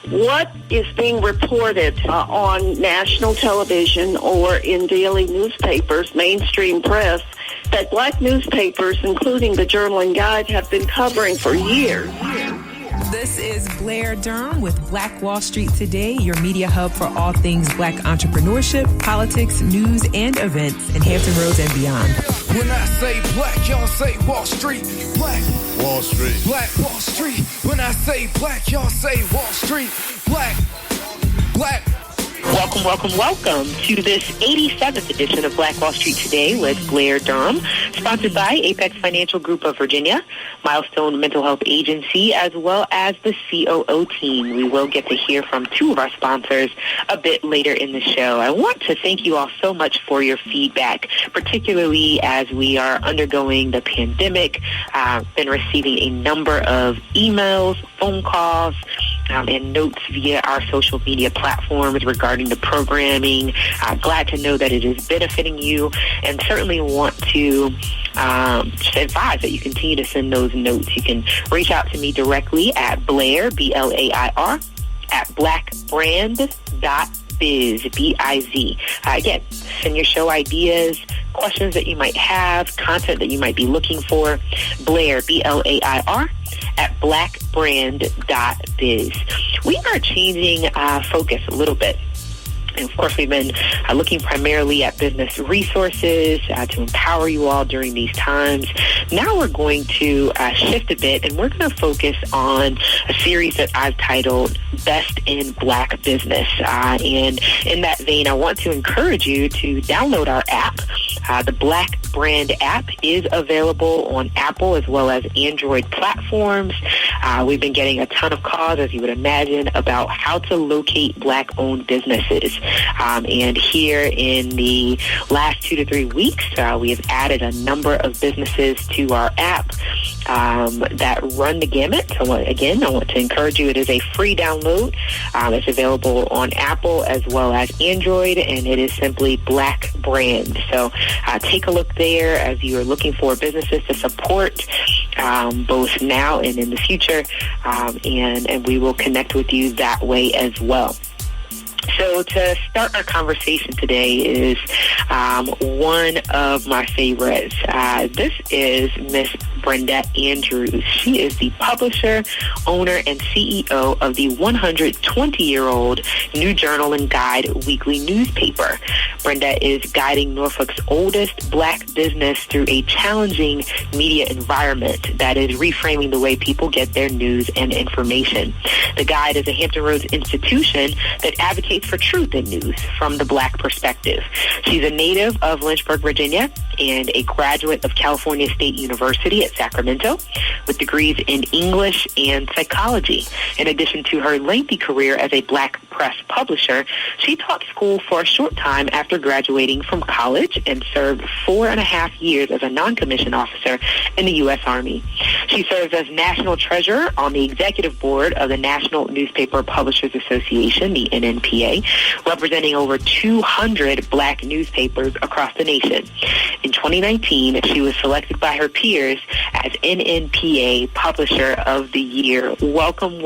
What is being reported on national television or in daily newspapers, mainstream press, that black newspapers, including the Journal and Guide, have been covering for years? This is Blair Durham with Black Wall Street Today, your media hub for all things black entrepreneurship, politics, news, and events in Hampton Roads and beyond. When I say black, y'all say Wall Street. Black Wall Street. Black Wall Street. When I say black, y'all say Wall Street. Black. Welcome to this 87th edition of Black Wall Street Today with Blair Durham, sponsored by Apex Financial Group of Virginia, Milestone Mental Health Agency, as well as the COO Team. We will get to hear from two of our sponsors a bit later in the show. I want to thank you all so much for your feedback, particularly as we are undergoing the pandemic. I've been receiving a number of emails, phone calls, and notes via our social media platforms regarding the programming. Glad to know that it is benefiting you, and certainly want to just advise that you continue to send those notes. You can reach out to me directly at Blair, B-L-A-I-R, at blackbrand.biz, B-I-Z. Again, send your show ideas, questions that you might have, content that you might be looking for. Blair, B-L-A-I-R, at blackbrand.biz. We are changing focus a little bit. And of course, we've been looking primarily at business resources to empower you all during these times. Now we're going to shift a bit, and we're going to focus on a series that I've titled Best in Black Business. And in that vein, I want to encourage you to download our app. The Black Brand app is available on Apple as well as Android platforms. We've been getting a ton of calls, as you would imagine, about how to locate Black-owned businesses. And here in the last 2 to 3 weeks, we have added a number of businesses to our app that run the gamut. So again, I want to encourage you. It is a free download. It's available on Apple as well as Android, and it is simply Black Brand. So take a look there as you are looking for businesses to support both now and in the future, and we will connect with you that way as well. So to start our conversation today is one of my favorites. This is Miss Brenda Andrews. She is the publisher, owner, and CEO of the 120-year-old New Journal and Guide weekly newspaper. Brenda is guiding Norfolk's oldest black business through a challenging media environment that is reframing the way people get their news and information. The Guide is a Hampton Roads institution that advocates for truth in news from the black perspective. She's a native of Lynchburg, Virginia, and a graduate of California State University at Sacramento with degrees in English and psychology. In addition to her lengthy career as a black press publisher, she taught school for a short time after graduating from college and served 4.5 years as a non-commissioned officer in the U.S. Army. She serves as national treasurer on the executive board of the National Newspaper Publishers Association, the NNPA, representing over 200 black newspapers across the nation. In 2019, she was selected by her peers as NNPA Publisher of the Year. Welcome,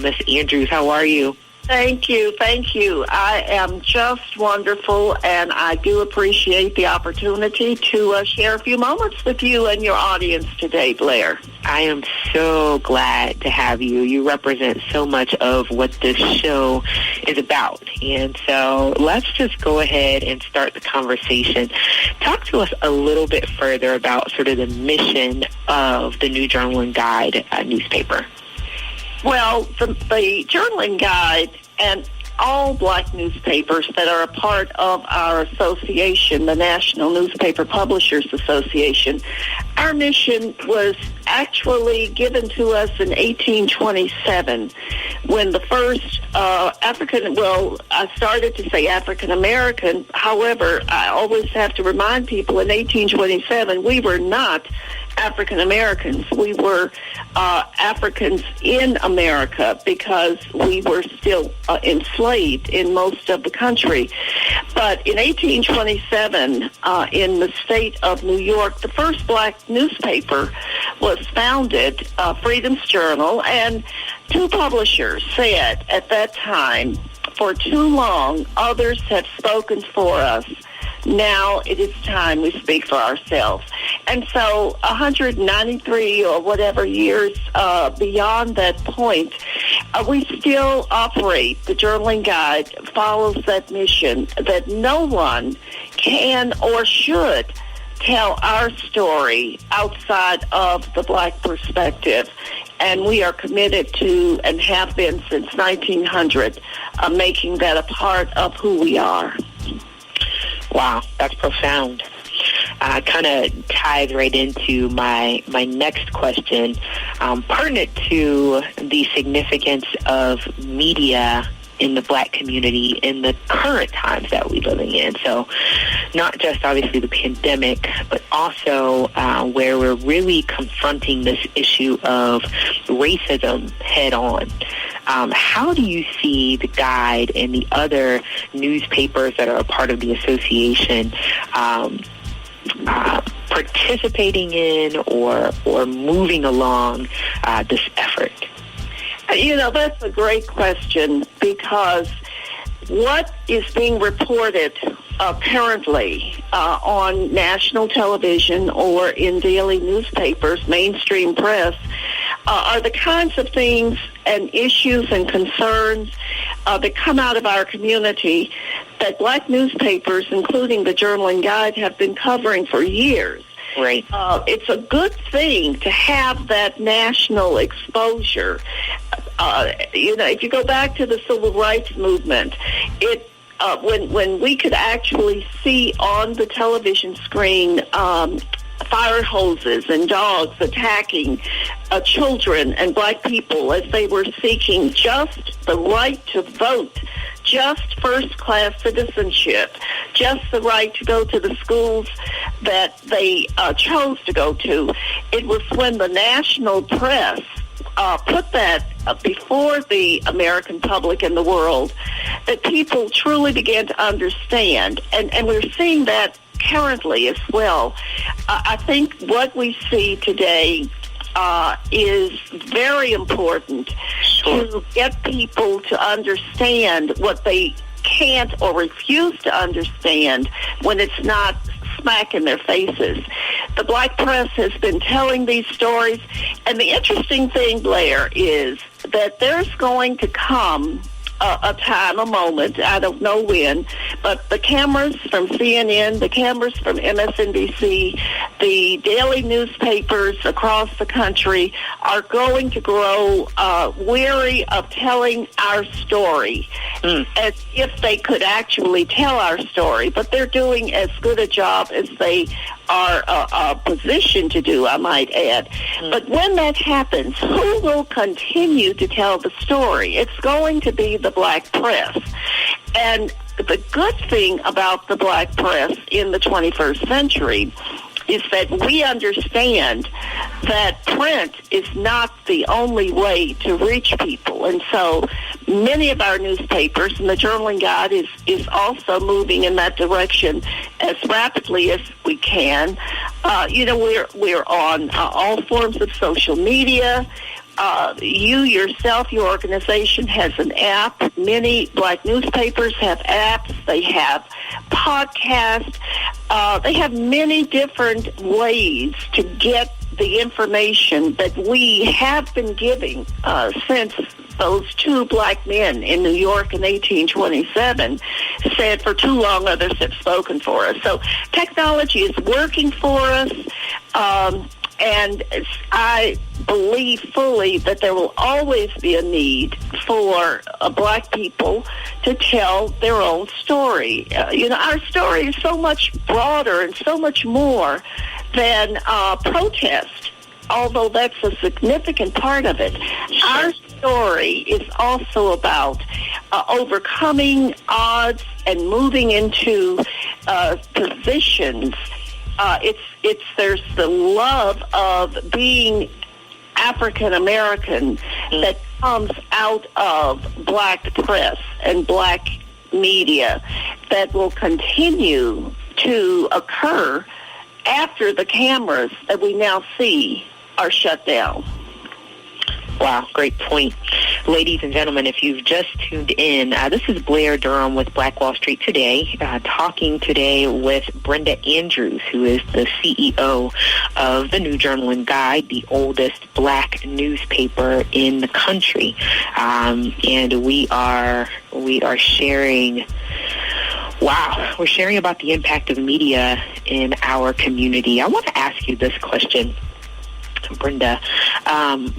Miss Andrews. How are you? Thank you. I am just wonderful, and I do appreciate the opportunity to share a few moments with you and your audience today, Blair. I am so glad to have you. You represent so much of what this show is about. And so let's just go ahead and start the conversation. Talk to us a little bit further about sort of the mission of the New Journal and Guide newspaper. Well, the Journal and Guide and all black newspapers that are a part of our association, the National Newspaper Publishers Association, our mission was actually given to us in 1827 when the first I started to say African-American. However, I always have to remind people in 1827 we were not African Americans. We were Africans in America because we were still enslaved in most of the country. But in 1827, in the state of New York, the first black newspaper was founded, Freedom's Journal, and two publishers said at that time, for too long, others have spoken for us. Now it is time we speak for ourselves. And so 193 or whatever years beyond that point, we still operate. The Journaling Guide follows that mission that no one can or should tell our story outside of the Black perspective. And we are committed to, and have been since 1900, making that a part of who we are. Wow, that's profound. Kind of ties right into my next question, pertinent to the significance of media in the Black community in the current times that we're living in. So not just obviously the pandemic, but also where we're really confronting this issue of racism head on. How do you see the Guide and the other newspapers that are a part of the association participating in or moving along this effort? You know, that's a great question, because what is being reported currently on national television or in daily newspapers, mainstream press, are the kinds of things and issues and concerns that come out of our community that Black newspapers, including the Journaling Guide, have been covering for years. Right. It's a good thing to have that national exposure. You know, if you go back to the Civil Rights Movement, when we could actually see on the television screen fire hoses and dogs attacking children and Black people as they were seeking just the right to vote, just first-class citizenship, just the right to go to the schools that they chose to go to. It was when the national press put that before the American public and the world that people truly began to understand. And we're seeing that currently as well. I think what we see today is very important to get people to understand what they can't or refuse to understand when it's not smack in their faces. The Black press has been telling these stories, and the interesting thing, Blair, is that there's going to come a time, a moment, I don't know when, but the cameras from CNN, the cameras from MSNBC, the daily newspapers across the country are going to grow weary of telling our story as if they could actually tell our story, but they're doing as good a job as they are positioned to do, I might add. But when that happens, who will continue to tell the story? It's going to be the Black press. And the good thing about the Black press in the 21st century is that we understand that print is not the only way to reach people. And so many of our newspapers, and the Journaling Guide is also moving in that direction as rapidly as we can. You know, we're on all forms of social media. You yourself, your organization has an app. Many Black newspapers have apps. They have podcasts. They have many different ways to get the information that we have been giving since those two Black men in New York in 1827 said, for too long others have spoken for us. So technology is working for us. And I believe fully that there will always be a need for Black people to tell their own story. You know, our story is so much broader and so much more than protest, although that's a significant part of it. Our story is also about overcoming odds and moving into positions. There's the love of being African American that comes out of Black press and Black media that will continue to occur after the cameras that we now see are shut down. Wow, great point. Ladies and gentlemen, if you've just tuned in, this is Blair Durham with Black Wall Street Today, talking today with Brenda Andrews, who is the CEO of the New Journal and Guide, the oldest Black newspaper in the country. And we are sharing... Wow, we're sharing about the impact of media in our community. I want to ask you this question, Brenda.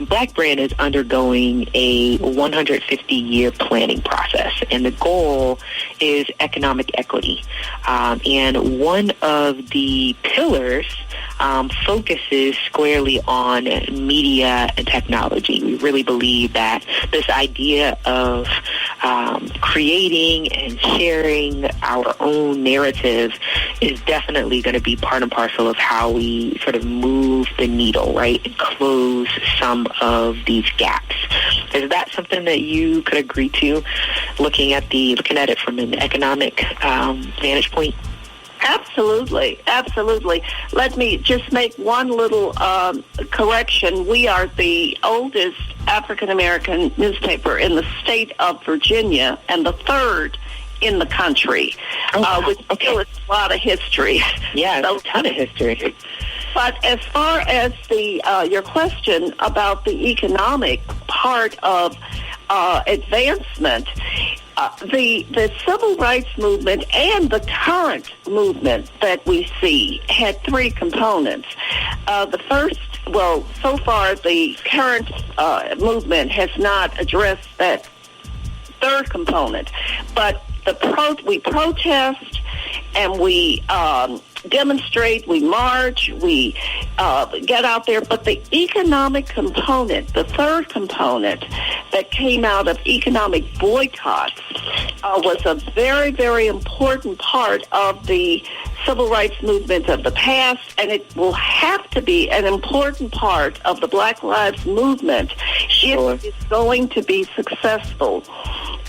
Black Brand is undergoing a 150-year planning process, and the goal is economic equity. And one of the pillars focuses squarely on media and technology. We really believe that this idea of creating and sharing our own narrative is definitely going to be part and parcel of how we sort of move the needle, right, and close some of these gaps. Is that something that you could agree to, looking at it from an economic vantage point? Absolutely, absolutely. Let me just make one little correction. We are the oldest African-American newspaper in the state of Virginia and the third in the country, which still is a lot of history. Yeah, so, a ton of history. But as far as your question about the economic part of advancement, the civil rights movement and the current movement that we see had three components. The first, so far the current movement has not addressed that third component, but we protest and we demonstrate, we march, we get out there. But the economic component, the third component that came out of economic boycotts, was a very, very important part of the civil rights movement of the past, and it will have to be an important part of the Black Lives Movement if it's going to be successful.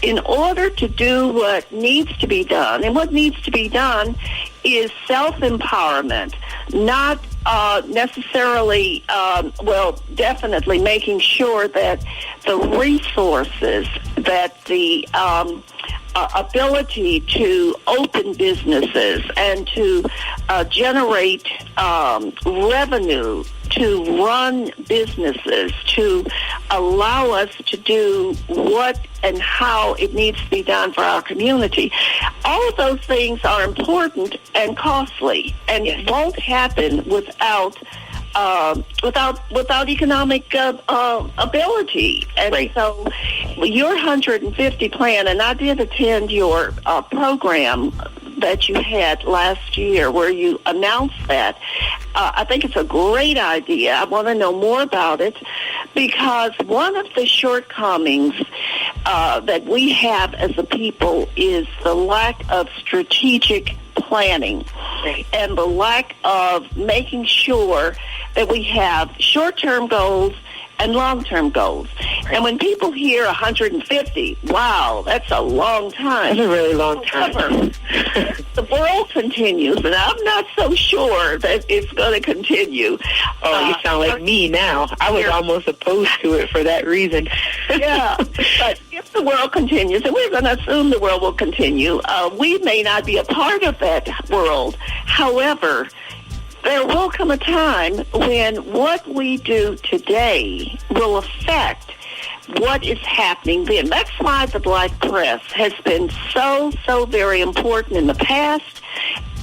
In order to do what needs to be done, and what needs to be done is self-empowerment, not necessarily, definitely making sure that the resources, that the ability to open businesses and to generate revenue, to run businesses, to allow us to do what and how it needs to be done for our community. All of those things are important and costly, and it won't happen without economic ability. And so your 150 plan, and I did attend your program that you had last year where you announced that. I think it's a great idea. I want to know more about it, because one of the shortcomings that we have as a people is the lack of strategic planning and the lack of making sure that we have short-term goals and long-term goals. And when people hear 150, wow, that's a long time. That's a really long time. However, the world continues, and I'm not so sure that it's going to continue. Oh, you sound like me now. I was almost opposed to it for that reason. Yeah, but if the world continues, and we're going to assume the world will continue, we may not be a part of that world. However, there will come a time when what we do today will affect what is happening then. That's why the Black press has been so very important in the past,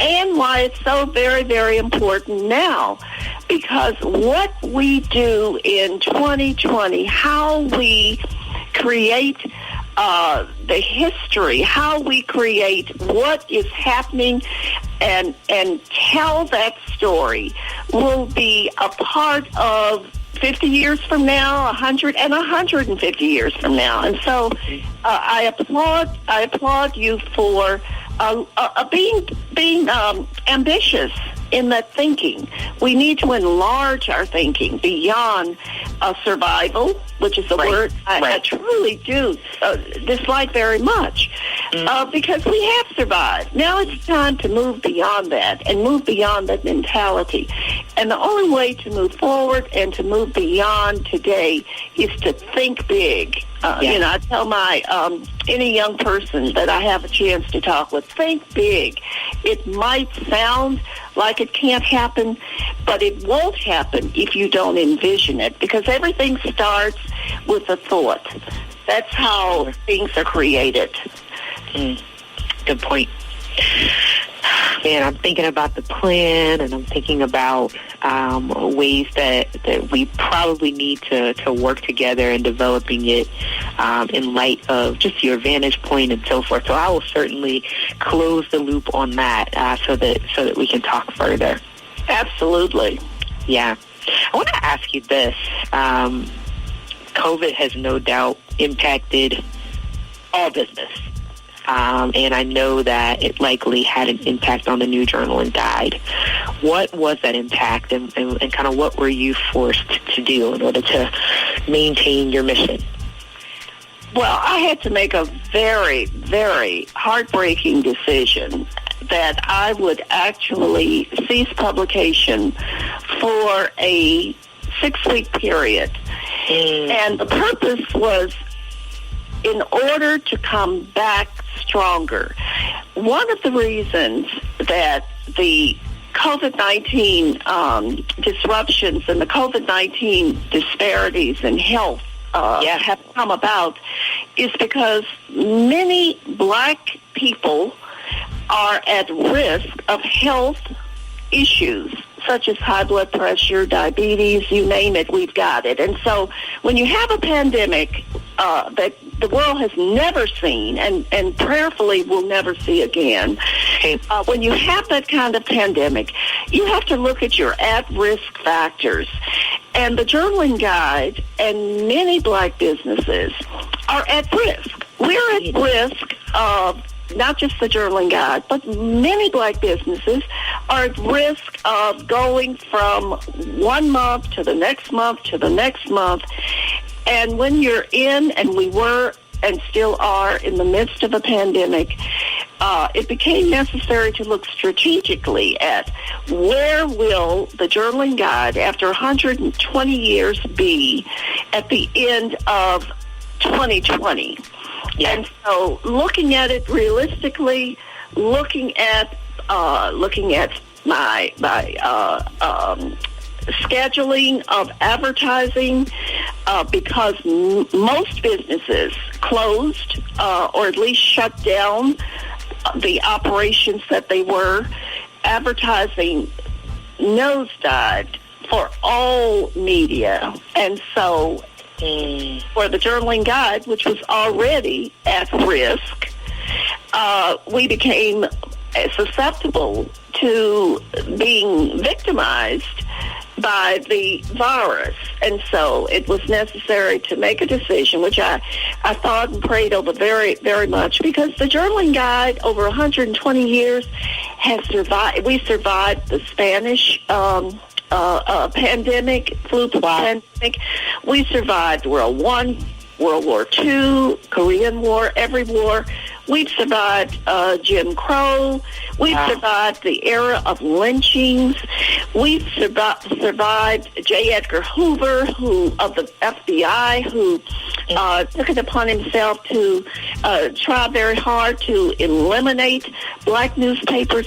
and why it's so very, very important now. Because what we do in 2020, how we create the history, how we create what is happening and tell that story will be a part of 50 years from now, 100 and 150 years from now. And so I applaud you for being ambitious in that thinking. We need to enlarge our thinking beyond survival, which is a word I truly do dislike very much. because we have survived. Now it's time to move beyond that and move beyond that mentality. And the only way to move forward and to move beyond today is to think big. You know, I tell my any young person that I have a chance to talk with, think big. It might sound like it can't happen, but it won't happen if you don't envision it, because everything starts with a thought. That's how things are created. Good point. Man, I'm thinking about the plan, and I'm thinking about ways that we probably need to work together in developing it in light of just your vantage point and so forth. So I will certainly close the loop on that so that we can talk further. Absolutely. Yeah. I want to ask you this. COVID has no doubt impacted all business. And I know that it likely had an impact on the New Journal and Guide. What was that impact, and kind of what were you forced to do in order to maintain your mission? Well, I had to make a very, very heartbreaking decision that I would actually cease publication for a 6-week period. And the purpose was in order to come back stronger. One of the reasons that the COVID-19 disruptions and the COVID-19 disparities in health have come about is because many black people are at risk of health issues such as high blood pressure, diabetes, you name it, we've got it. And so when you have a pandemic that the world has never seen and prayerfully will never see again, when you have that kind of pandemic, you have to look at your at-risk factors. And the Journaling Guide and many black businesses are at risk. We're at risk of not just the Journaling Guide, but many black businesses are at risk of going from 1 month to the next month to the next month. And when you're in, and we were and still are in the midst of a pandemic, it became necessary to look strategically at where will the Journaling Guide after 120 years be at the end of 2020. And so looking at it realistically, looking at my scheduling of advertising, because most businesses closed or at least shut down the operations that they were. Advertising nosedived for all media. And so for the Journaling Guide, which was already at risk, we became susceptible to being victimized by the virus. And so it was necessary to make a decision, which I thought and prayed over very, very much, because the Journaling Guide over 120 years has survived. We survived the Spanish pandemic, flu pandemic. We survived World War I, World War II, Korean War, every war. We've survived Jim Crow. We've survived the era of lynchings. We've survived J. Edgar Hoover, who of the FBI, who took it upon himself to try very hard to eliminate black newspapers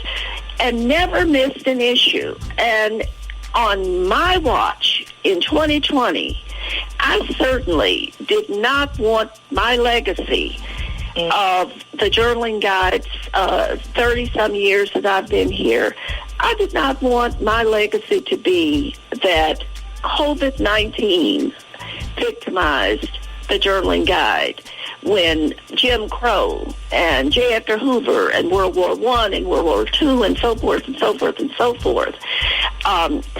and never missed an issue. And on my watch in 2020, I certainly did not want my legacy of the Journaling Guide's 30-some years that I've been here. I did not want my legacy to be that COVID-19 victimized the Journaling Guide when Jim Crow and J. Edgar Hoover and World War I and World War II and so forth and so forth and so forth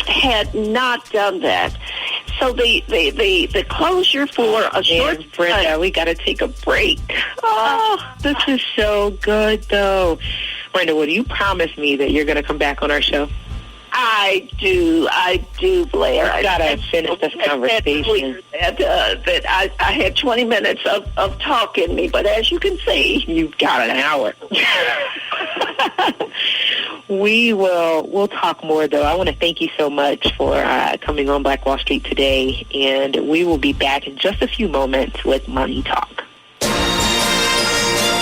had not done that. So the closure for a short time. Brenda, we got to take a break. Oh, this is so good, though. Brenda, will you promise me that you're going to come back on our show? I do, Blair. I gotta finish this conversation. That I had 20 minutes of talk in me, but as you can see, you've got an hour. We'll talk more, though. I want to thank you so much for coming on Black Wall Street today, and we will be back in just a few moments with Money Talk.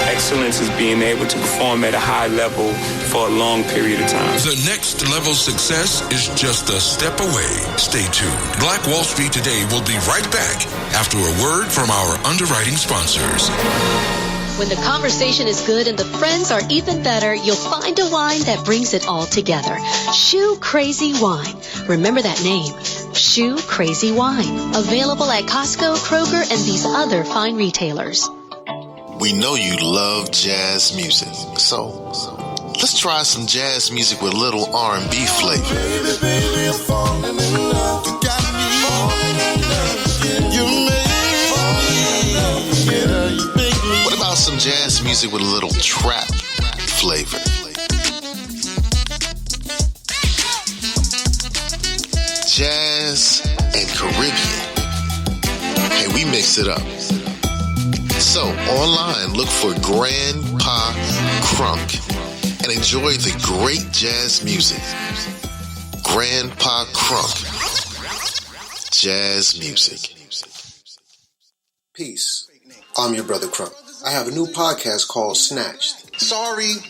Excellence is being able to perform at a high level for a long period of time. The next level success is just a step away. Stay tuned. Black Wall Street Today will be right back after a word from our underwriting sponsors. When the conversation is good and the friends are even better, you'll find a wine that brings it all together. Shoe Crazy Wine. Remember that name. Shoe Crazy Wine. Available at Costco, Kroger, and these other fine retailers. We know you love jazz music, so let's try some jazz music with a little R&B flavor. Baby, baby, I'm falling in love. You got me falling in love. You made me falling in love. Yeah, you make me. What about some jazz music with a little trap flavor? Jazz and Caribbean. Hey, we mix it up. So, online, look for Grandpa Crunk and enjoy the great jazz music. Grandpa Crunk. Jazz music. Peace. I'm your brother Crunk. I have a new podcast called Snatched. Sorry.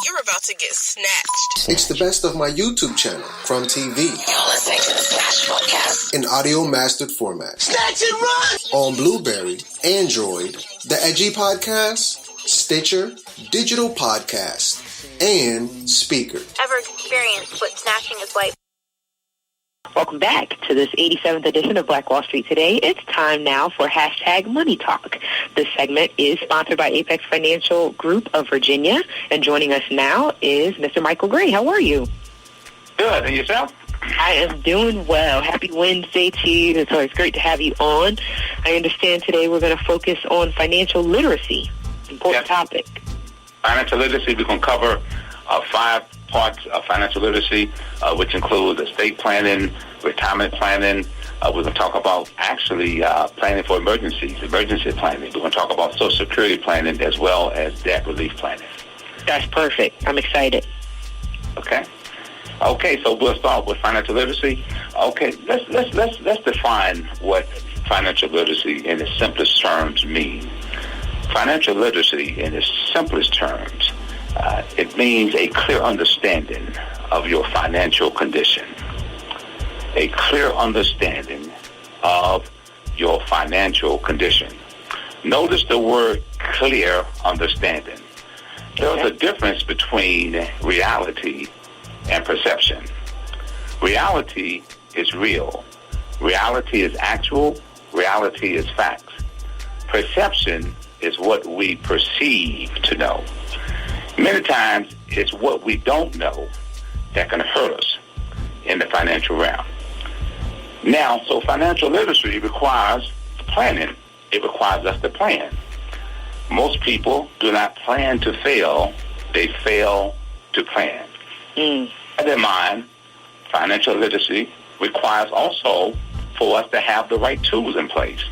You're about to get snatched. It's the best of my YouTube channel, From TV. You're listening to the Snatched podcast. In audio mastered format. Snatch and run! On Blueberry, Android, The Edgy Podcast, Stitcher, Digital Podcast, and Speaker. Ever experienced what snatching is like? Welcome back to this 87th edition of Black Wall Street Today. It's time now for hashtag Money Talk. This segment is sponsored by Apex Financial Group of Virginia. And joining us now is Mr. Michael Gray. How are you? Good. And yourself? I am doing well. Happy Wednesday to you. It's always great to have you on. I understand today we're going to focus on financial literacy. Important topic. Financial literacy, we're going to cover 5 parts of financial literacy, which include estate planning, retirement planning. We're going to talk about actually planning for emergency planning. We're going to talk about Social Security planning as well as debt relief planning. That's perfect. I'm excited. Okay, so we'll start with financial literacy. Okay, let's define what financial literacy in its simplest terms mean. Financial literacy in its simplest terms, it means a clear understanding of your financial condition. A clear understanding of your financial condition. Notice the word clear understanding. There's a difference between reality and perception. Reality is real. Reality is actual. Reality is facts. Perception is what we perceive to know. Many times, it's what we don't know that can hurt us in the financial realm. Now, so financial literacy requires planning. It requires us to plan. Most people do not plan to fail. They fail to plan. Have in mind, financial literacy requires also for us to have the right tools in place.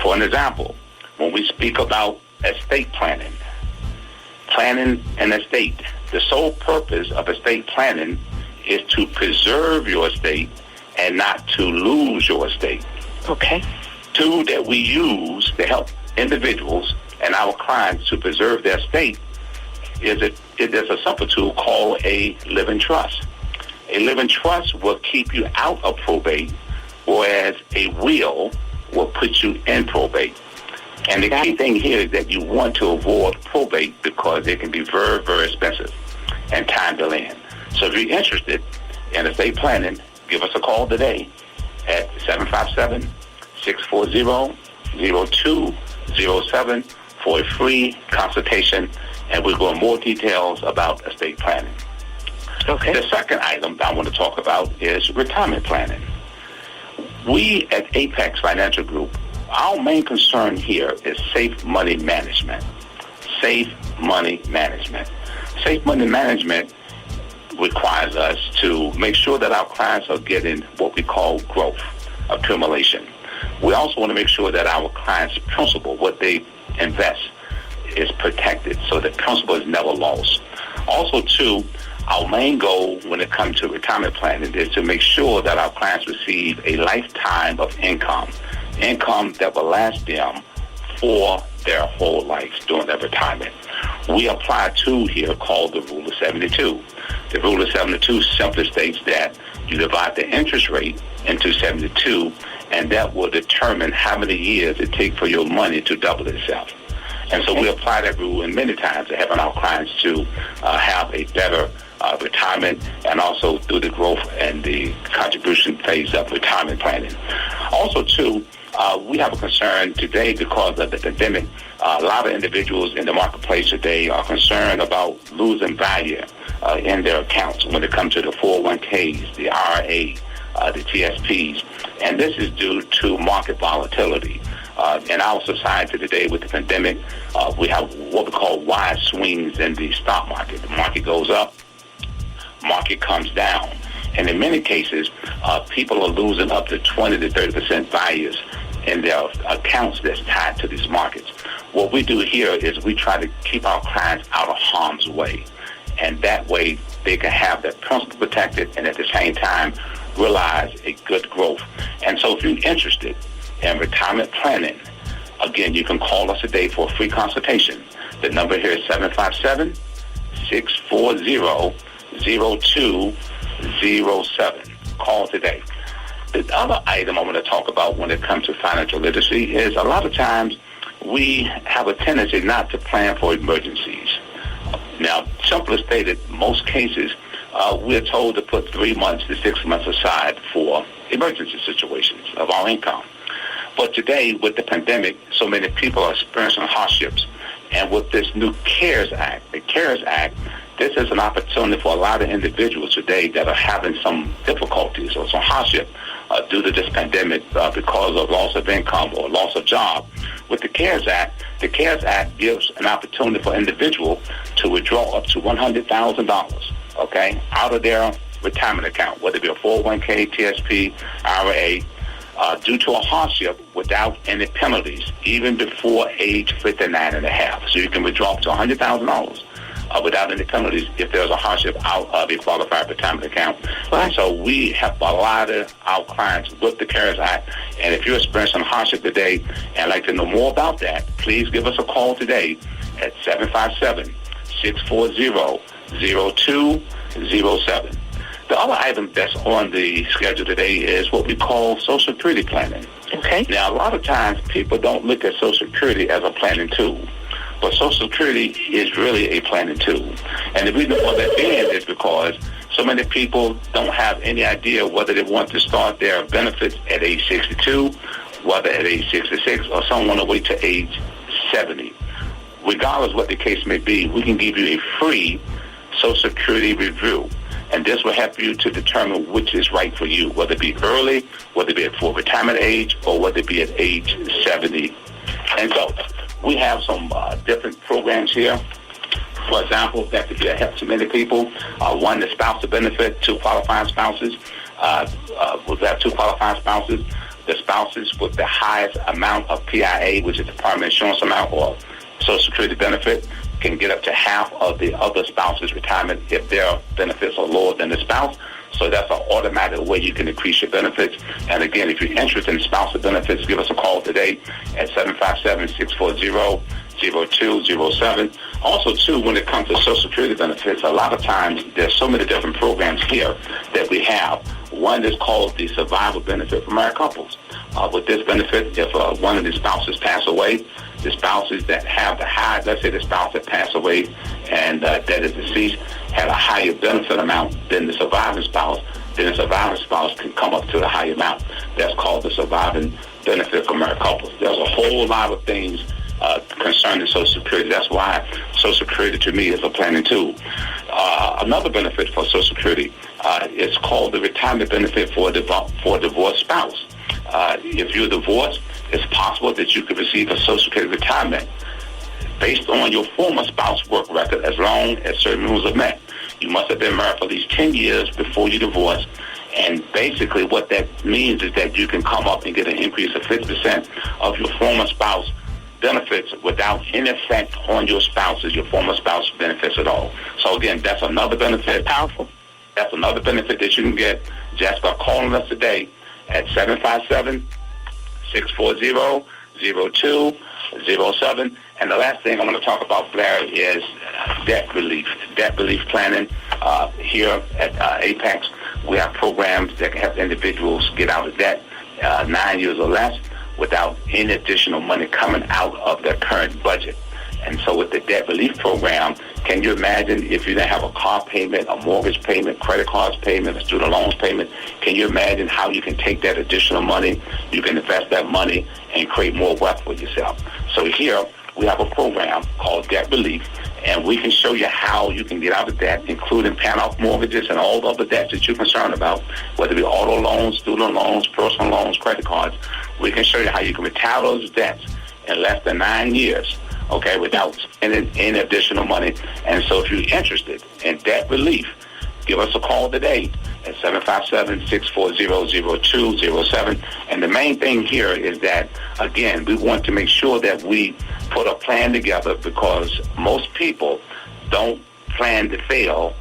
For an example, when we speak about estate planning an estate, the sole purpose of estate planning is to preserve your estate and not to lose your estate. Okay. Tool that we use to help individuals and our clients to preserve their estate is a simple tool called a living trust. A living trust will keep you out of probate, whereas a will put you in probate. And the key thing here is that you want to avoid probate because it can be very, very expensive and time delaying. So if you're interested in estate planning, give us a call today at 757-640-0207 for a free consultation, and we'll go into more details about estate planning. Okay. The second item that I want to talk about is retirement planning. We at Apex Financial Group, our main concern here is safe money management. Safe money management. Safe money management requires us to make sure that our clients are getting what we call growth, accumulation. We also want to make sure that our clients' principal, what they invest, is protected, so the principal is never lost. Also, too, our main goal when it comes to retirement planning is to make sure that our clients receive a lifetime of income that will last them for their whole life during their retirement. We apply a tool here called the Rule of 72. The Rule of 72 simply states that you divide the interest rate into 72, and that will determine how many years it takes for your money to double itself. And so we apply that rule, and many times having our clients to have a better retirement, and also through the growth and the contribution phase of retirement planning. Also, too, we have a concern today because of the pandemic. A lot of individuals in the marketplace today are concerned about losing value in their accounts when it comes to the 401ks, the IRA, the TSPs, and this is due to market volatility. In our society today with the pandemic, we have what we call wide swings in the stock market. The market goes up, market comes down. And in many cases, people are losing up to 20 to 30% values in their accounts that's tied to these markets. What we do here is we try to keep our clients out of harm's way. And that way they can have their principal protected and at the same time realize a good growth. And so if you're interested in retirement planning, again, you can call us today for a free consultation. The number here is 757-640-0207. Call today. The other item I want to talk about when it comes to financial literacy is a lot of times we have a tendency not to plan for emergencies. Now, simply stated, most cases, we're told to put 3 months to 6 months aside for emergency situations of our income. But today, with the pandemic, so many people are experiencing hardships. And with this new CARES Act, the CARES Act, this is an opportunity for a lot of individuals today that are having some difficulties or some hardship due to this pandemic because of loss of income or loss of job. With the CARES Act gives an opportunity for individual to withdraw up to $100,000, okay, out of their retirement account, whether it be a 401k, TSP, IRA, due to a hardship without any penalties, even before age 59 and a half. So you can withdraw up to $100,000 without any penalties if there's a hardship out of a qualified retirement account. And so we have allotted our clients with the CARES Act. And if you're experiencing hardship today and like to know more about that, please give us a call today at 757-640-0207. The other item that's on the schedule today is what we call Social Security planning. Okay. Now, a lot of times people don't look at Social Security as a planning tool, but Social Security is really a planning tool. And the reason for that being is because so many people don't have any idea whether they want to start their benefits at age 62, whether at age 66, or some want to wait to age 70. Regardless what the case may be, we can give you a free Social Security review. And this will help you to determine which is right for you, whether it be early, whether it be for retirement age, or whether it be at age 70. And so we have some different programs here. For example, that could be a help to many people. One, the spousal benefit, 2 qualifying spouses. We'll have 2 qualifying spouses. The spouses with the highest amount of PIA, which is the Department Insurance amount, or Social Security benefit, can get up to half of the other spouse's retirement if their benefits are lower than the spouse. So that's an automatic way you can increase your benefits. And again, if you're interested in spousal benefits, give us a call today at 757-640-0207. Also, too, when it comes to Social Security benefits, a lot of times there's so many different programs here that we have. One is called the survival benefit for married couples. With this benefit, if one of the spouses pass away, the spouses that have the high, let's say the spouse that passed away and that is deceased, had a higher benefit amount than the surviving spouse, then the surviving spouse can come up to the higher amount. That's called the surviving benefit for married couples. There's a whole lot of things concerning Social Security. That's why Social Security to me is a planning tool. Another benefit for Social Security is called the retirement benefit for a divorced spouse. If you're divorced, it's possible that you could receive a Social Security retirement based on your former spouse's work record as long as certain rules are met. You must have been married for at least 10 years before you divorce. And basically what that means is that you can come up and get an increase of 50% of your former spouse benefits without any effect on your former spouse benefits at all. So again, that's another benefit. That's powerful. That's another benefit that you can get just by calling us today at 757-640-0207. And the last thing I want to talk about, Blair, is debt relief planning. Here at Apex, we have programs that can help individuals get out of debt 9 years or less without any additional money coming out of their current budget. And so with the debt relief program, can you imagine if you didn't have a car payment, a mortgage payment, credit cards payment, a student loans payment, can you imagine how you can take that additional money, you can invest that money, and create more wealth for yourself? So here we have a program called Debt Relief, and we can show you how you can get out of debt, including paying off mortgages and all the other debts that you're concerned about, whether it be auto loans, student loans, personal loans, credit cards. We can show you how you can retire those debts in less than 9 years, okay, without spending any additional money. And so if you're interested in debt relief, give us a call today at 757-640-0207. And the main thing here is that, again, we want to make sure that we put a plan together, because most people don't plan to fail.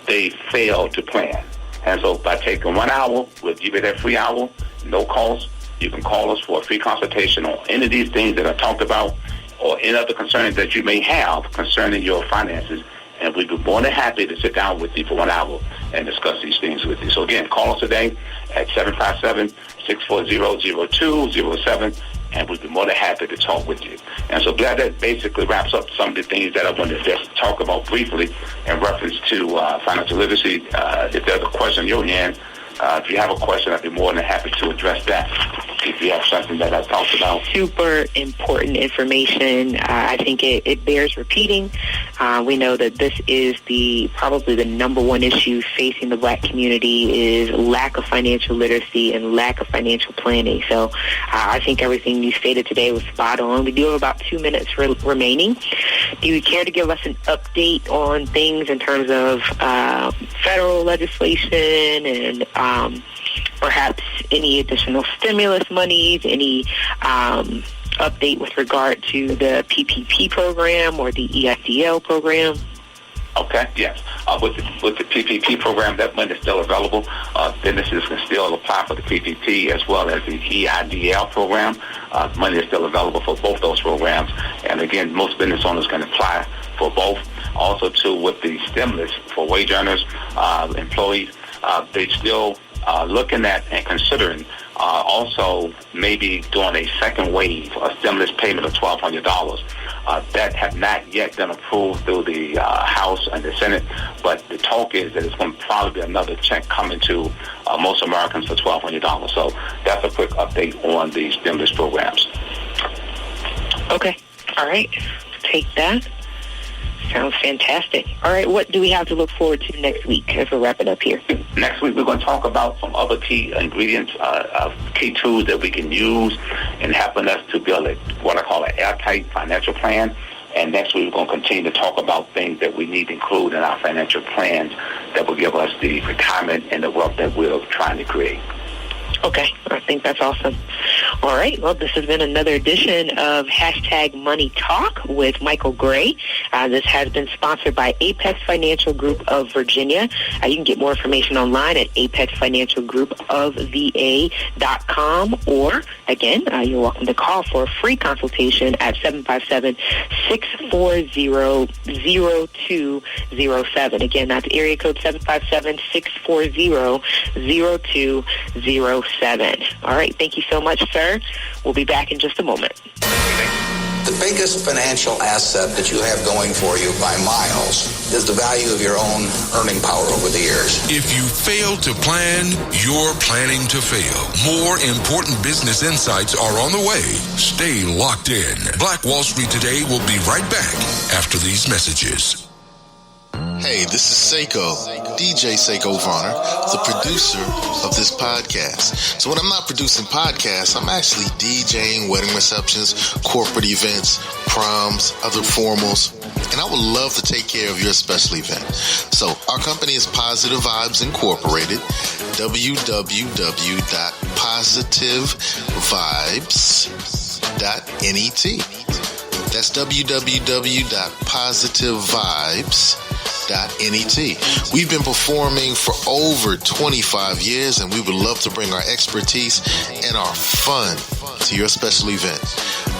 They fail to plan. And so by taking 1 hour, we'll give you that free hour, no cost. You can call us for a free consultation on any of these things that I talked about, or any other concerns that you may have concerning your finances, and we'd be more than happy to sit down with you for 1 hour and discuss these things with you. So again, call us today at 757-640-0207, and we'd be more than happy to talk with you. And so Blair, that basically wraps up some of the things that I wanted to just talk about briefly in reference to financial literacy. If there's a question on your end, if you have a question, I'd be more than happy to address that. If you have something that I talked about. Super important information. I think it bears repeating. We know that this is probably the number one issue facing the Black community is lack of financial literacy and lack of financial planning. So I think everything you stated today was spot on. We do have about 2 minutes remaining. Do you care to give us an update on things in terms of federal legislation and perhaps any additional stimulus monies, any update with regard to the PPP program or the EIDL program? Okay, yes. With the PPP program, that money is still available. Businesses can still apply for the PPP as well as the EIDL program. Money is still available for both those programs. And again, most business owners can apply for both. Also, too, with the stimulus for wage earners, employees, they still looking at and considering also maybe doing a second wave, a stimulus payment of $1,200. That have not yet been approved through the House and the Senate, but the talk is that it's going to probably be another check coming to most Americans for $1,200. So that's a quick update on the stimulus programs. Okay. All right. Take that. Sounds fantastic. All right, what do we have to look forward to next week as we're wrapping up here? Next week, we're going to talk about some other key ingredients, key tools that we can use in helping us to build what I call an airtight financial plan. And next week, we're going to continue to talk about things that we need to include in our financial plans that will give us the retirement and the wealth that we're trying to create. Okay, I think that's awesome. All right, well, this has been another edition of #Money Talk with Michael Gray. This has been sponsored by Apex Financial Group of Virginia. You can get more information online at apexfinancialgroupofva.com, or, again, you're welcome to call for a free consultation at 757-640-0207. Again, that's area code 757-640-0207. All right. Thank you so much, sir. We'll be back in just a moment. The biggest financial asset that you have going for you by miles is the value of your own earning power over the years. If you fail to plan, you're planning to fail. More important business insights are on the way. Stay locked in. Black Wall Street Today will be right back after these messages. Hey, this is Seiko, DJ Seiko Varner, the producer of this podcast. So when I'm not producing podcasts, I'm actually DJing wedding receptions, corporate events, proms, other formals, and I would love to take care of your special event. So our company is Positive Vibes Incorporated, www.positivevibes.net. That's www.positivevibes.net. We've been performing for over 25 years, and we would love to bring our expertise and our fun to your special event.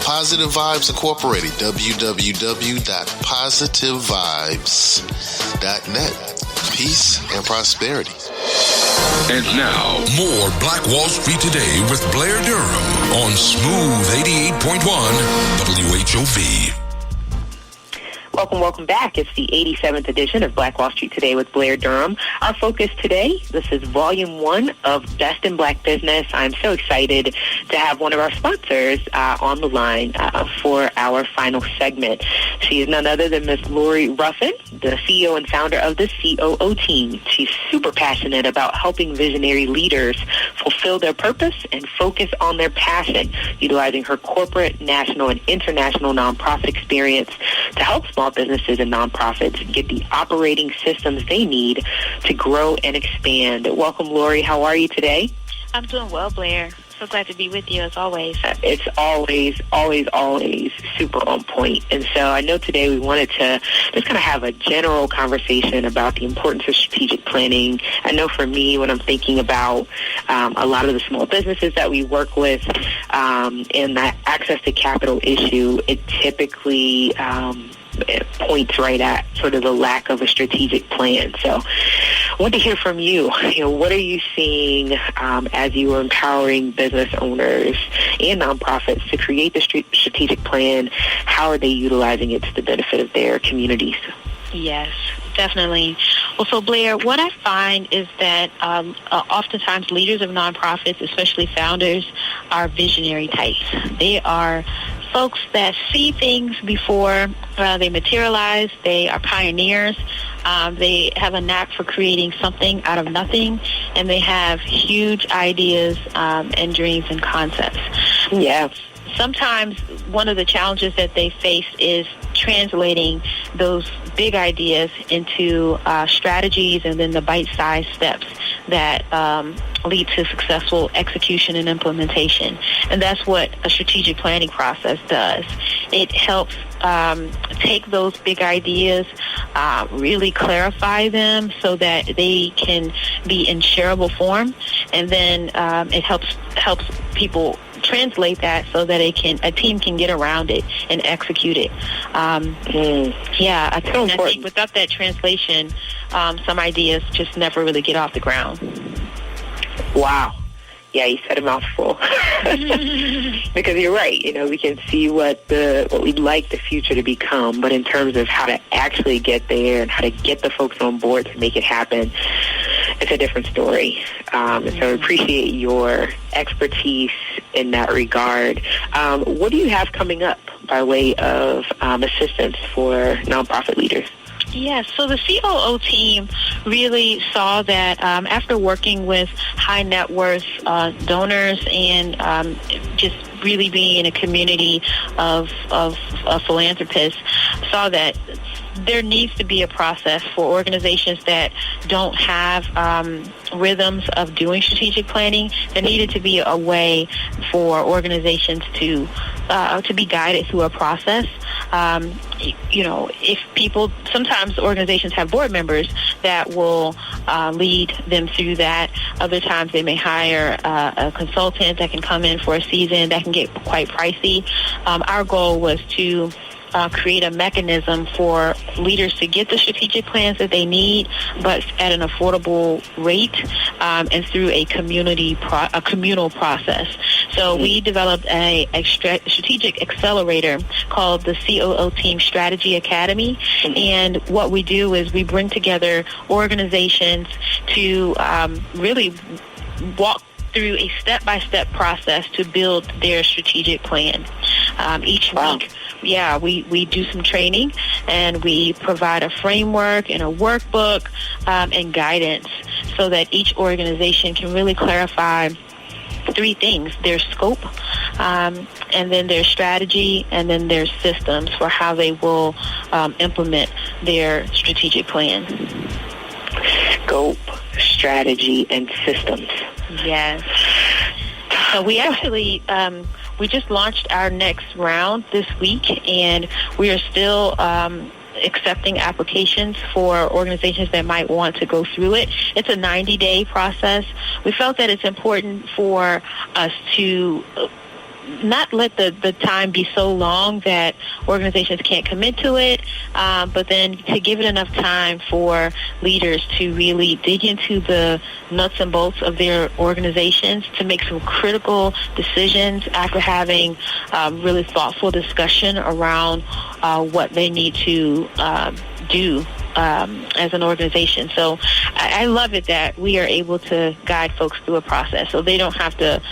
Positive Vibes Incorporated, www.positivevibes.net. Peace and prosperity. And now, more Black Wall Street Today with Blair Durham on Smooth 88.1 WHOV. Welcome back. It's the 87th edition of Black Wall Street Today with Blair Durham. Our focus today, this is Volume 1 of Best in Black Business. I'm so excited to have one of our sponsors on the line for our final segment. She is none other than Miss Lori Ruffin, the CEO and founder of the COO Team. She's super passionate about helping visionary leaders fulfill their purpose and focus on their passion, utilizing her corporate, national, and international nonprofit experience to help small businesses and nonprofits get the operating systems they need to grow and expand. Welcome, Lori. How are you today? I'm doing well, Blair. So glad to be with you, as always. It's always super on point. And so I know today we wanted to just kind of have a general conversation about the importance of strategic planning. I know for me, when I'm thinking about a lot of the small businesses that we work with and that access to capital issue, it typically it points right at sort of the lack of a strategic plan. So I want to hear from you. What are you seeing as you are empowering business owners and nonprofits to create the strategic plan? How are they utilizing it to the benefit of their communities? Yes, definitely. Well, so Blair, what I find is that oftentimes leaders of nonprofits, especially founders, are visionary types. They are folks that see things before they materialize. They are pioneers. They have a knack for creating something out of nothing, and they have huge ideas and dreams and concepts. Yeah. Sometimes one of the challenges that they face is translating those big ideas into strategies and then the bite-sized steps that lead to successful execution and implementation. And that's what a strategic planning process does. It helps take those big ideas, really clarify them so that they can be in shareable form, and then it helps people translate that so that a team can get around it and execute it. Yeah, I think without that translation, some ideas just never really get off the ground. Wow. Yeah, you said a mouthful. Because you're right. We can see what we'd like the future to become, but in terms of how to actually get there and how to get the folks on board to make it happen, it's a different story. And so I appreciate your expertise in that regard. What do you have coming up by way of assistance for nonprofit leaders? Yes, so the COO team really saw that after working with high net worth donors and just really being in a community of philanthropists, saw that there needs to be a process for organizations that don't have rhythms of doing strategic planning. There needed to be a way for organizations to be guided through a process. If people, sometimes organizations have board members that will lead them through that. Other times they may hire a consultant that can come in for a season. That can get quite pricey. Our goal was to create a mechanism for leaders to get the strategic plans that they need, but at an affordable rate and through a communal process. So we developed a strategic accelerator called the COO Team Strategy Academy. And what we do is we bring together organizations to really walk through a step-by-step process to build their strategic plan. Each week, we do some training and we provide a framework and a workbook and guidance so that each organization can really clarify three things: their scope, and then their strategy, and then their systems for how they will implement their strategic plan. Scope, strategy, and systems. Yes. So we actually, we just launched our next round this week, and we are still accepting applications for organizations that might want to go through it. It's a 90-day process. We felt that it's important for us to not let the time be so long that organizations can't commit to it, but then to give it enough time for leaders to really dig into the nuts and bolts of their organizations to make some critical decisions after having really thoughtful discussion around what they need to do as an organization. So I love it that we are able to guide folks through a process so they don't have to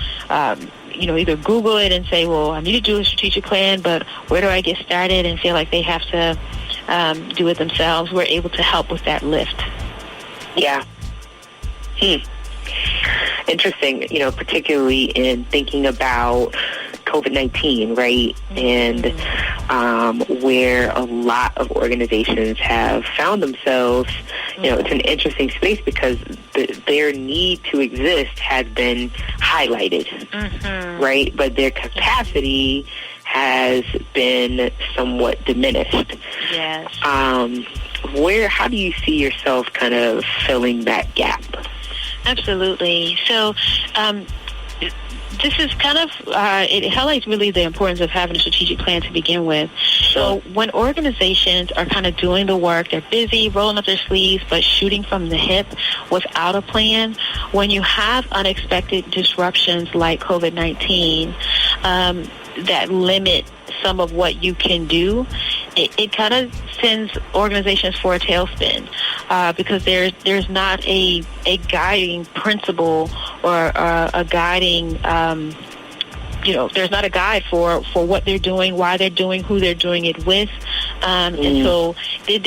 either Google it and say, well, I need to do a strategic plan, but where do I get started, and feel like they have to do it themselves. We're able to help with that lift. Yeah. Interesting, particularly in thinking about COVID-19, right? And where a lot of organizations have found themselves, it's an interesting space because their need to exist has been highlighted, right? But their capacity has been somewhat diminished. Yes. How do you see yourself kind of filling that gap? Absolutely. So, this is kind of, it highlights really the importance of having a strategic plan to begin with. So when organizations are kind of doing the work, they're busy, rolling up their sleeves, but shooting from the hip without a plan, when you have unexpected disruptions like COVID-19 that limit some of what you can do, it kind of sends organizations for a tailspin because there's not a guiding principle or a guiding there's not a guide for what they're doing, why they're doing, who they're doing it with, and so it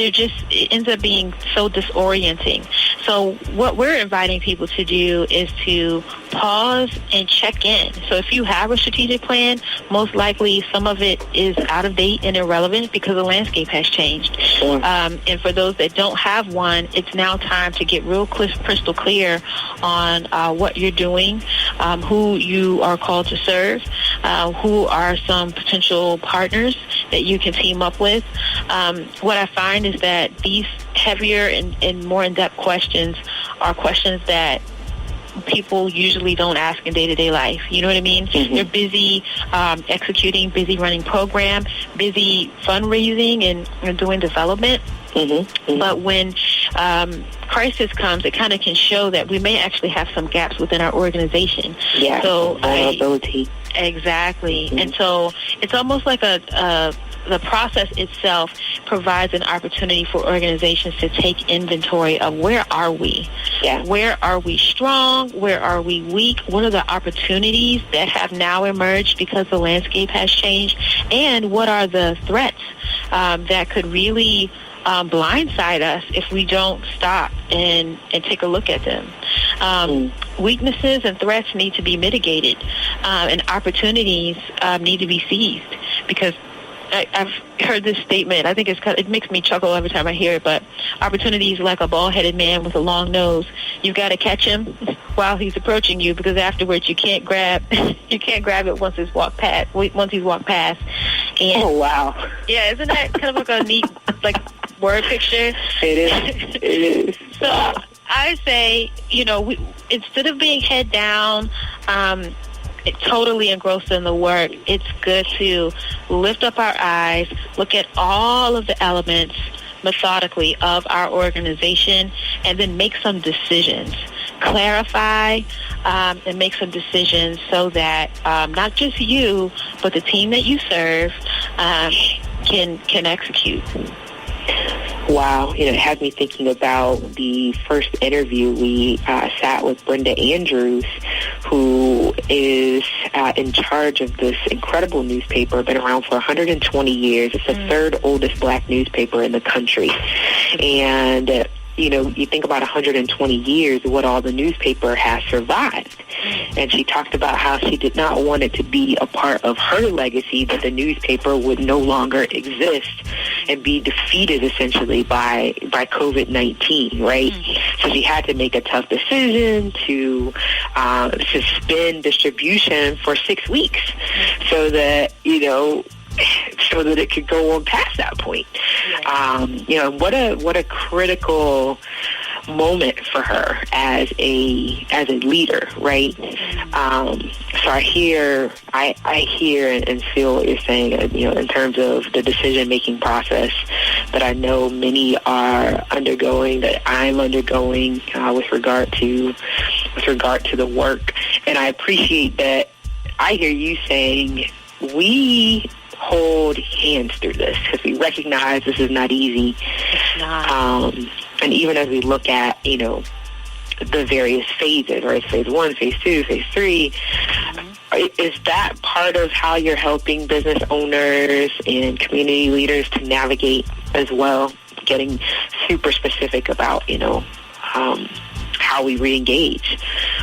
ends up being so disorienting. So what we're inviting people to do is to pause and check in. So if you have a strategic plan, most likely some of it is out of date and irrelevant because the landscape has changed. And for those that don't have one, it's now time to get real crystal clear on what you're doing, who you are called to serve, who are some potential partners that you can team up with. What I find is that these heavier and more in-depth questions are questions that people usually don't ask in day-to-day life. You know what I mean? They're busy executing, busy running program, busy fundraising and doing development. But when crisis comes, it kind of can show that we may actually have some gaps within our organization. Yeah, so vulnerability. Exactly. And so it's almost like the process itself provides an opportunity for organizations to take inventory of where are we? Where are we strong? Where are we weak? What are the opportunities that have now emerged because the landscape has changed? And what are the threats that could really blindside us if we don't stop and take a look at them? Weaknesses and threats need to be mitigated, and opportunities need to be seized, because I've heard this statement. I think it makes me chuckle every time I hear it, but opportunity is like a bald-headed man with a long nose. You've got to catch him while he's approaching you, because afterwards you can't grab it once he's walked past. And, oh, wow. Yeah, isn't that kind of like a neat word picture? It is. So I say, instead of being head down, totally engrossed in the work, it's good to lift up our eyes, look at all of the elements methodically of our organization, and then make some decisions. Clarify and make some decisions so that not just you, but the team that you serve can execute. Wow, it has me thinking about the first interview we sat with Brenda Andrews, who is in charge of this incredible newspaper, been around for 120 years. It's the third oldest black newspaper in the country. And you think about 120 years, what all the newspaper has survived. And she talked about how she did not want it to be a part of her legacy, that the newspaper would no longer exist and be defeated essentially by COVID-19, right? So she had to make a tough decision to suspend distribution for 6 weeks so that, so that it could go on past that point. What a critical moment for her as a leader, right? So I hear and feel what you're saying, in terms of the decision-making process that I know many are undergoing, that I'm undergoing with regard to the work. And I appreciate that. I hear you saying we hold hands through this because we recognize this is not easy. It's not. And even as we look at, the various phases, right? Phase 1, phase 2, phase 3, is that part of how you're helping business owners and community leaders to navigate as well, getting super specific about, how we re-engage?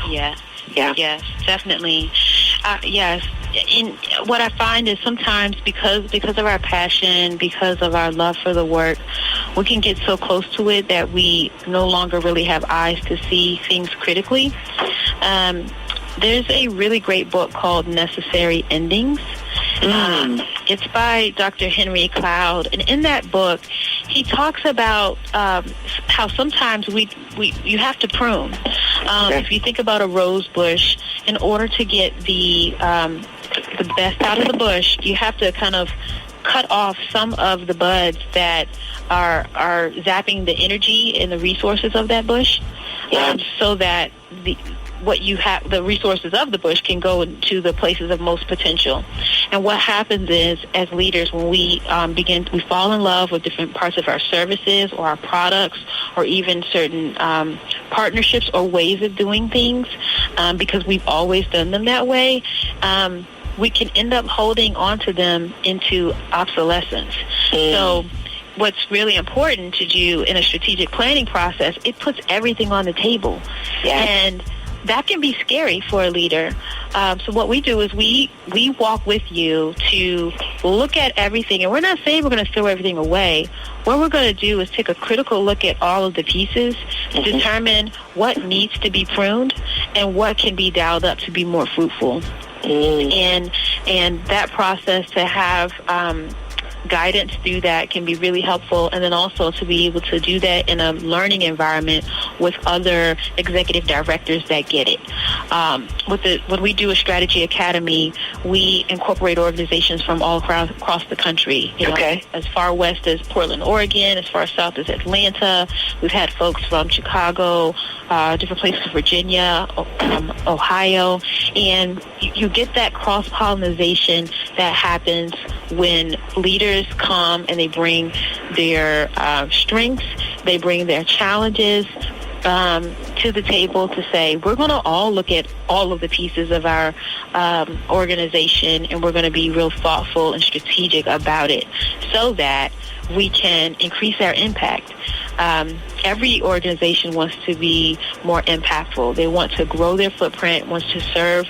Yes. Yeah. Yes, definitely. Yes. And what I find is sometimes because of our passion, because of our love for the work, we can get so close to it that we no longer really have eyes to see things critically. There's a really great book called Necessary Endings. It's by Dr. Henry Cloud, and in that book, he talks about how sometimes you have to prune. If you think about a rose bush, in order to get the best out of the bush, you have to kind of cut off some of the buds that are zapping the energy and the resources of that bush, so that the resources of the bush can go to the places of most potential. And what happens is, as leaders, when we fall in love with different parts of our services or our products or even certain partnerships or ways of doing things, because we've always done them that way, we can end up holding on to them into obsolescence. So what's really important to do in a strategic planning process, it puts everything on the table. And that can be scary for a leader. So what we do is we walk with you to look at everything. And we're not saying we're going to throw everything away. What we're going to do is take a critical look at all of the pieces, determine what needs to be pruned and what can be dialed up to be more fruitful. And that process, to have guidance through that, can be really helpful, and then also to be able to do that in a learning environment with other executive directors that get it. When we do a strategy academy, we incorporate organizations from all across the country. As far west as Portland, Oregon, as far south as Atlanta. We've had folks from Chicago, different places, Virginia, Ohio, and you get that cross-pollination that happens when leaders come and they bring their strengths, they bring their challenges to the table to say, we're going to all look at all of the pieces of our organization, and we're going to be real thoughtful and strategic about it so that we can increase our impact. Every organization wants to be more impactful. They want to grow their footprint, wants to serve,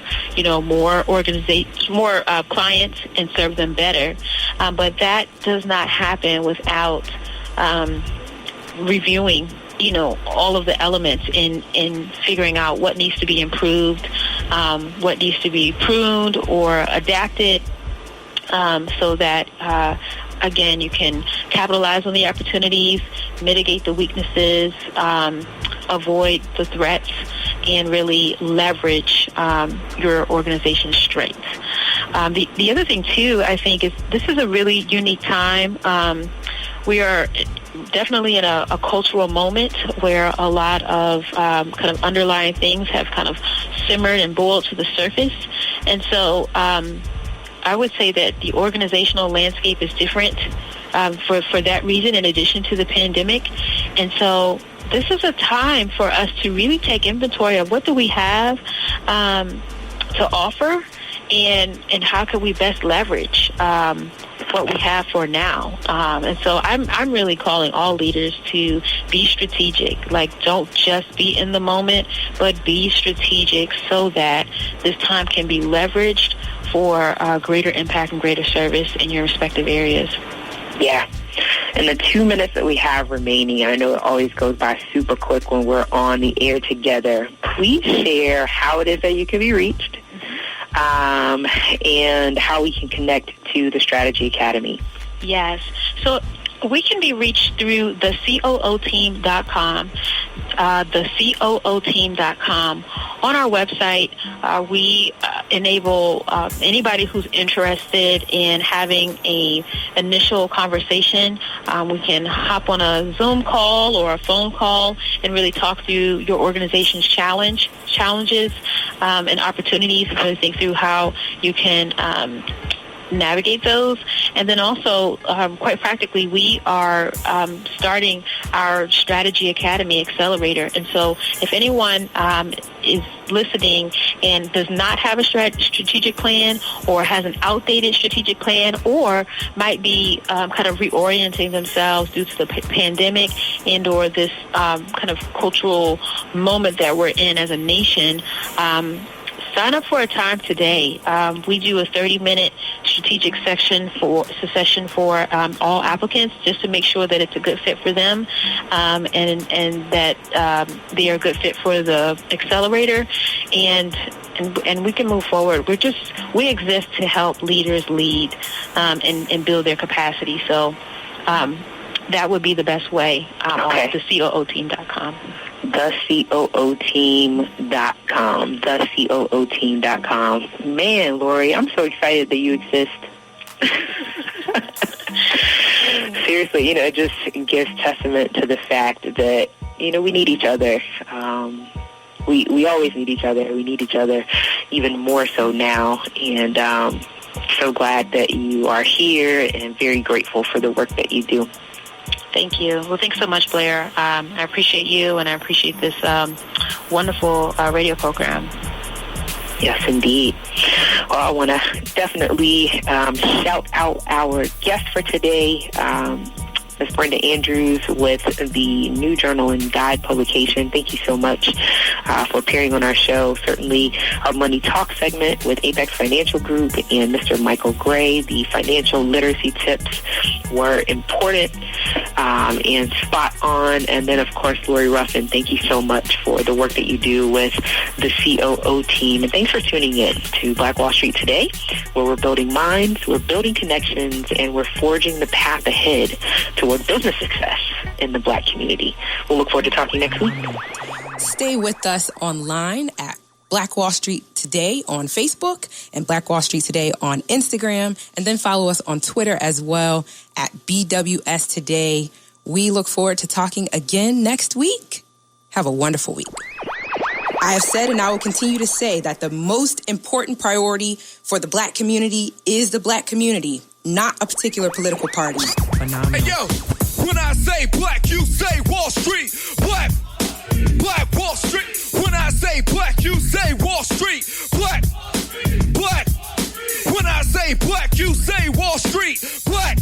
more clients and serve them better. But that does not happen without reviewing, all of the elements in figuring out what needs to be improved, what needs to be pruned or adapted, so that again, you can capitalize on the opportunities, mitigate the weaknesses, avoid the threats, and really leverage your organization's strengths. The other thing, too, I think, is this is a really unique time. We are definitely in a cultural moment where a lot of kind of underlying things have kind of simmered and boiled to the surface. And so I would say that the organizational landscape is different for that reason, in addition to the pandemic. And so this is a time for us to really take inventory of what do we have to offer, and how can we best leverage what we have for now. And so I'm really calling all leaders to be strategic. Like, don't just be in the moment, but be strategic so that this time can be leveraged for greater impact and greater service in your respective areas. Yeah. In the 2 minutes that we have remaining, I know it always goes by super quick when we're on the air together. Please share how it is that you can be reached, and how we can connect to the Strategy Academy. Yes. So we can be reached through the COOteam.com, the COOteam.com. On our website, we enable anybody who's interested in having a initial conversation. We can hop on a Zoom call or a phone call and really talk through your organization's challenges, and opportunities, and really think through how you can navigate those. And then also, quite practically, we are starting our Strategy Academy Accelerator. And so if anyone is listening and does not have a strategic plan, or has an outdated strategic plan, or might be kind of reorienting themselves due to the pandemic and or this kind of cultural moment that we're in as a nation, sign up for a time today. We do a 30-minute strategic session for all applicants, just to make sure that it's a good fit for them, and that they are a good fit for the accelerator, and we can move forward. We exist to help leaders lead and build their capacity. So that would be the best way. On the COOteam.com. The COOteam.com. The COOteam.com. Man, Lori, I'm so excited that you exist. Seriously, it just gives testament to the fact that, we need each other. We always need each other. We need each other even more so now. And so glad that you are here, and very grateful for the work that you do. Thank you. Well, thanks so much, Blair. I appreciate you, and I appreciate this wonderful radio program. Yes, indeed. Well, I want to definitely shout out our guest for today, Ms. Brenda Andrews with the New Journal and Guide publication. Thank you so much for appearing on our show. Certainly our Money Talk segment with Apex Financial Group and Mr. Michael Gray. The financial literacy tips were important and spot on. And then, of course, Lori Ruffin, thank you so much for the work that you do with the COO team. And thanks for tuning in to Black Wall Street Today, where we're building minds, we're building connections, and we're forging the path ahead toward business success in the Black community. We'll look forward to talking next week. Stay with us online at Black Wall Street Today on Facebook and Black Wall Street Today on Instagram, and then follow us on Twitter as well at BWST Today. We look forward to talking again next week. Have a wonderful week. I have said, and I will continue to say, that the most important priority for the Black community is the Black community, not a particular political party. Phenomenal. Hey, yo, when I say Black, you say Wall Street. Black Wall Street. When I say Black, you say Wall Street. Black. When I say Black, you say Wall Street. Black.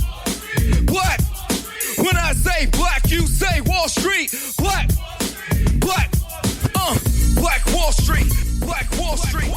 When I say Black, you say Wall Street. Black. Black Wall Street. Black Wall Street.